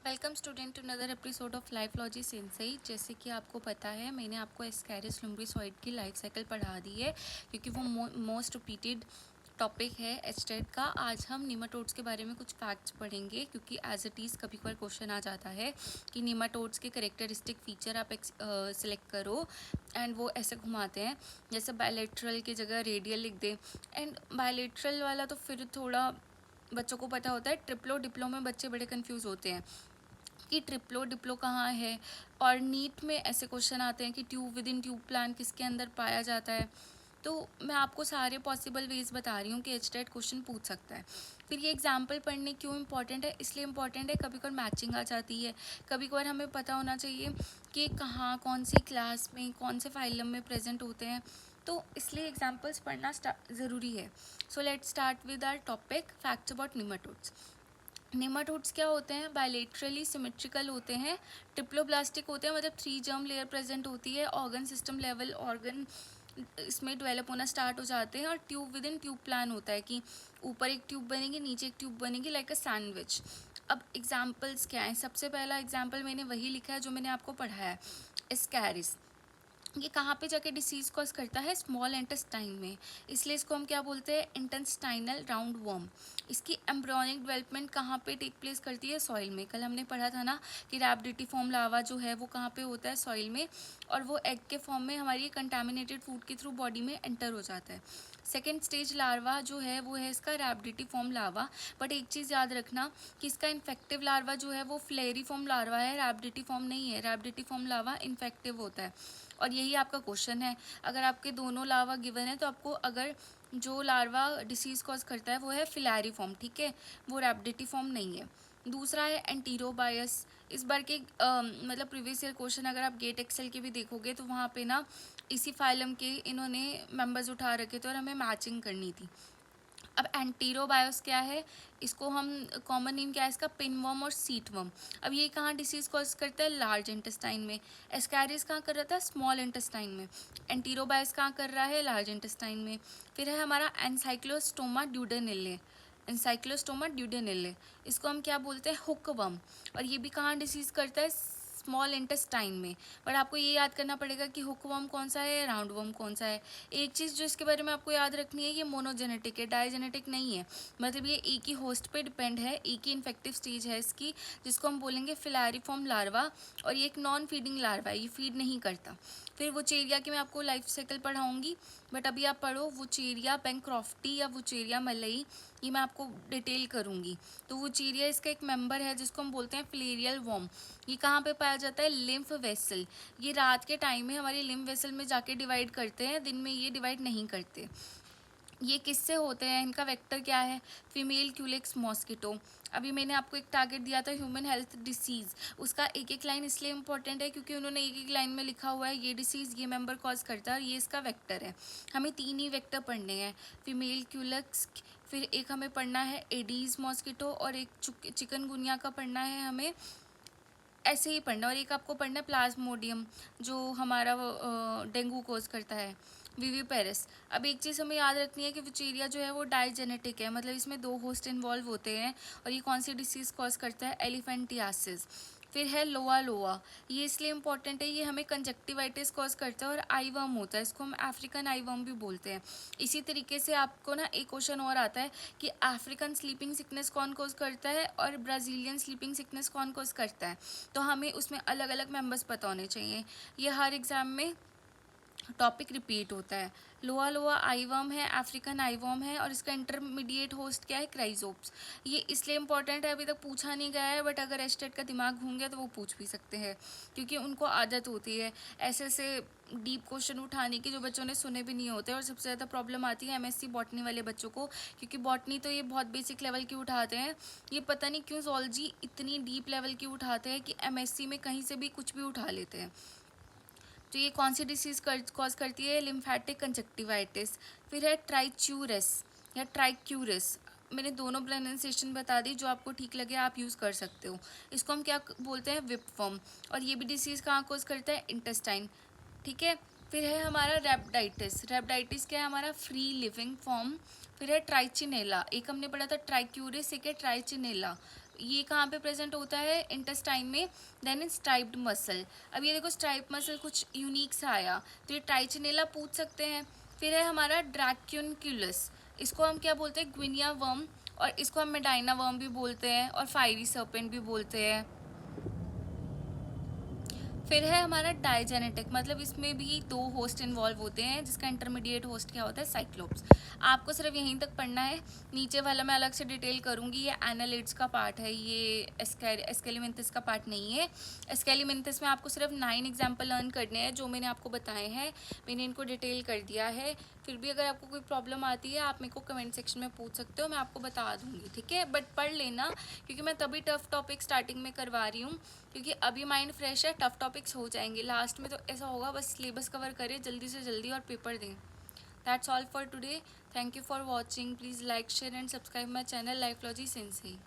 Welcome student to another episode of Lifelogy Sensei. जैसे कि आपको पता है मैंने आपको एस्कैरिस लुम्ब्रिसॉइड की लाइफ साइकिल पढ़ा दी है क्योंकि वो मोस्ट रिपीटेड टॉपिक है एचटेट का। आज हम निमाटोड्स के बारे में कुछ फैक्ट्स पढ़ेंगे क्योंकि एज इट इज़ कभी कभार क्वेश्चन आ जाता है कि निमाटोड्स के करेक्टरिस्टिक फीचर आप सिलेक्ट करो एंड वो ऐसे घुमाते हैं जैसे बायलेटरल की जगह रेडियल लिख दे। एंड बायलेटरल वाला तो फिर थोड़ा बच्चों को पता होता है, ट्रिप्लो डिप्लो में बच्चे बड़े कंफ्यूज होते हैं कि ट्रिप्लो डिप्लो कहाँ है। और नीट में ऐसे क्वेश्चन आते हैं कि tube with in tube plan किसके अंदर पाया जाता है। तो मैं आपको सारे पॉसिबल वेज बता रही हूँ कि एचटेट क्वेश्चन पूछ सकता है। फिर ये एग्जाम्पल पढ़ने क्यों इंपॉर्टेंट है, इसलिए इंपॉर्टेंट है कभी कभार मैचिंग आ जाती है, कभी कभार हमें पता होना चाहिए कि कहाँ कौन सी क्लास में कौन से फाइलम में प्रेजेंट होते हैं, तो इसलिए एग्जाम्पल्स पढ़ना ज़रूरी है। So let's start with our topic facts about nematodes. Nematodes क्या होते हैं? बायलेटरली सिमेट्रिकल होते हैं, ट्रिप्लोब्लास्टिक होते हैं, मतलब 3 जर्म लेयर प्रेजेंट होती है, ऑर्गन सिस्टम लेवल ऑर्गन इसमें डेवलप होना स्टार्ट हो जाते हैं, और tube with in tube plan होता है कि ऊपर एक ट्यूब बनेगी नीचे एक ट्यूब बनेगी लाइक अ सैंडविच। अब एग्जाम्पल्स क्या हैं? सबसे पहला एग्जाम्पल मैंने वही लिखा है जो मैंने आपको पढ़ाया है, एस्कैरिस। ये कहाँ पे जाके डिसीज़ कॉज करता है? स्मॉल इंटेस्टाइन में, इसलिए इसको हम क्या बोलते हैं? Intestinal round worm. इसकी एम्ब्रियोनिक डेवलपमेंट कहाँ पे टेक प्लेस करती है? सॉइल में। कल हमने पढ़ा था ना कि रैबिडिटीफॉर्म लार्वा जो है वो कहाँ पे होता है? सॉइल में, और वो एग के फॉर्म में हमारी कंटामिनेटेड फूड के थ्रू बॉडी में एंटर हो जाता है। सेकेंड स्टेज लार्वा जो है वो है इसका रैबिडिटीफॉर्म लार्वा। बट एक चीज़ याद रखना कि इसका इन्फेक्टिव लार्वा जो है वो फ्लेरिफॉर्म लार्वा है, रैबिडिटीफॉर्म नहीं है। रैबिडिटीफॉर्म लार्वा इन्फेक्टिव होता है, और यही आपका क्वेश्चन है। अगर आपके दोनों लार्वा गिवन है तो आपको अगर जो लार्वा डिसीज़ कॉज करता है वो है फिलैरिफॉर्म, ठीक है, वो रैबिडिटीफॉर्म नहीं है। दूसरा है एंटीरोबायस। इस बार के मतलब प्रीवियस ईयर क्वेश्चन अगर आप गेट एक्सेल के भी देखोगे तो वहाँ पे ना इसी फाइलम के इन्होंने मेंबर्स उठा रखे थे और हमें मैचिंग करनी थी। अब एंटीरोबायोस क्या है? इसको हम कॉमन नेम क्या है इसका? पिनवर्म और सीटवर्म। अब ये कहाँ डिसीज कॉज करता है? लार्ज इंटेस्टाइन में। एस्कैरिस कहाँ कर रहा था? स्मॉल इंटेस्टाइन में। एंटीरोबायोस कहाँ कर रहा है? लार्ज इंटेस्टाइन में। फिर है हमारा एनसाइक्लोस्टोमा ड्यूडेनिले। एनसाइक्लोस्टोमा ड्यूडेनिले, इसको हम क्या बोलते हैं? हुकवर्म। और ये भी कहाँ डिसीज करता है? स्मॉल इंटेस्टाइन में। बट आपको ये याद करना पड़ेगा कि हुकवर्म कौन सा है, राउंड वर्म कौन सा है। एक चीज़ जो इसके बारे में आपको याद रखनी है, ये मोनोजेनेटिक है, डायजेनेटिक नहीं है। मतलब ये एक ही होस्ट पे डिपेंड है, एक ही इन्फेक्टिव स्टेज है इसकी, जिसको हम बोलेंगे फिलैरिफॉर्म लार्वा। और ये एक नॉन फीडिंग लार्वा है, ये फीड नहीं करता। फिर वुचेरिया की मैं आपको लाइफ साइकिल पढ़ाऊंगी, बट अभी आप पढ़ो वुचेरिया पेंक्रोफ्टी या वुचेरिया मलई, ये मैं आपको डिटेल करूंगी। तो वुचेरिया इसका एक मेंबर है जिसको हम बोलते हैं फिलेरियल वॉर्म। ये कहाँ पे पाया जाता है? Lymph vessel. ये रात के टाइम में हमारी लिम्फ वेसल में जाके डिवाइड करते हैं, दिन में ये डिवाइड नहीं करते। ये किससे होते हैं? इनका वेक्टर क्या है? Female Culex mosquito. अभी मैंने आपको एक टारगेट दिया था ह्यूमन हेल्थ डिसीज़, उसका एक एक लाइन इसलिए इंपॉर्टेंट है क्योंकि उन्होंने एक एक लाइन में लिखा हुआ है ये डिसीज़ ये मेंबर कॉज करता है और ये इसका वेक्टर है। हमें 3 ही वेक्टर पढ़ने हैं, फीमेल क्यूलेक्स, फिर एक हमें पढ़ना है एडीज मॉस्किटो, और एक चिकनगुनिया का पढ़ना है हमें, ऐसे ही पढ़ना। और एक आपको पढ़ना है प्लाज्मोडियम जो हमारा डेंगू कोज करता है, विविपेरस। अब एक चीज़ हमें याद रखनी है कि विचेरिया जो है वो डाइजेनेटिक है, मतलब इसमें 2 होस्ट इन्वॉल्व होते हैं, और ये कौन सी डिसीज़ कॉज करता है? एलिफेंटियासिस। फिर है लोआ लोआ, ये इसलिए इंपॉर्टेंट है, ये हमें कंजक्टिवाइटिस कॉज करता है और आई वर्म होता है, इसको हम अफ्रीकन आई वर्म भी बोलते हैं। इसी तरीके से आपको ना एक क्वेश्चन और आता है कि अफ्रीकन स्लीपिंग सिकनेस कौन कॉज करता है और ब्राज़ीलियन स्लीपिंग सिकनेस कौन कॉज करता है, तो हमें उसमें अलग अलग मेंबर्स पता होने चाहिए। ये हर एग्ज़ाम में टॉपिक रिपीट होता है। लोआ लोआ आईवर्म है, अफ्रीकन आईवर्म है, और इसका इंटरमीडिएट होस्ट क्या है? क्राइजोप्स। ये इसलिए इंपॉर्टेंट है, अभी तक पूछा नहीं गया है, बट अगर एस्टेट का दिमाग घूम गया तो वो पूछ भी सकते हैं क्योंकि उनको आदत होती है ऐसे ऐसे डीप क्वेश्चन उठाने की जो बच्चों ने सुने भी नहीं होते। और सबसे ज़्यादा प्रॉब्लम आती है एमएससी बॉटनी वाले बच्चों को, क्योंकि बॉटनी तो ये बहुत बेसिक लेवल की उठाते हैं, ये पता नहीं क्यों zoology इतनी डीप लेवल की उठाते हैं कि एमएससी में कहीं से भी कुछ भी उठा लेते हैं। तो ये कौन सी डिसीज़ कॉज करती है? Lymphatic conjunctivitis. फिर है ट्राइच्यूरस या ट्राइक्यूरस, मैंने दोनों प्रोनाउंसिएशन बता दी, जो आपको ठीक लगे आप यूज़ कर सकते हो। इसको हम क्या बोलते हैं? विपवर्म। और ये भी डिसीज़ कहाँ कॉज करता है? इंटेस्टाइन, ठीक है। फिर है हमारा रैबिडाइटिस। रैबिडाइटिस क्या है? हमारा फ्री लिविंग फॉर्म। फिर है ट्राइचिनेला, एक हमने पढ़ा था ट्राइक्यूरिस, एक है ट्राइचिनेला। ये कहाँ पे प्रेजेंट होता है? इंटेस्टाइन में। Then in striped muscle. अब ये देखो स्ट्राइप मसल कुछ यूनिक सा आया, तो ये ट्राइचिनेला पूछ सकते हैं। फिर है हमारा ड्रैक्यूनक्यूलस, इसको हम क्या बोलते हैं? ग्विनिया वर्म, और इसको हम मेडाइना वर्म भी बोलते हैं और फायरी सर्पेंट भी बोलते हैं। फिर है हमारा डायजेनेटिक, मतलब इसमें भी 2 होस्ट इन्वॉल्व होते हैं, जिसका इंटरमीडिएट होस्ट क्या होता है? साइक्लोप्स। आपको सिर्फ यहीं तक पढ़ना है, नीचे वाला मैं अलग से डिटेल करूंगी। ये एनालिड्स का पार्ट है, ये एस्केलिमेंथिस का पार्ट नहीं है। एस्केलिमेंथिस में आपको सिर्फ 9 एग्जाम्पल लर्न करने हैं, जो मैंने आपको बताए हैं, मैंने इनको डिटेल कर दिया है। फिर भी अगर आपको कोई प्रॉब्लम आती है, आप मेरे को कमेंट सेक्शन में पूछ सकते हो, मैं आपको बता दूंगी, ठीक है? बट पढ़ लेना, क्योंकि मैं तभी टफ टॉपिक स्टार्टिंग में करवा रही हूँ, क्योंकि अभी माइंड फ्रेश है, टफ टॉपिक्स हो जाएंगे लास्ट में, तो ऐसा होगा बस सिलेबस कवर करें जल्दी से जल्दी और पेपर दें। That's all for today. Thank you for watching. Please like, share and subscribe my channel Lifelogy Sensei.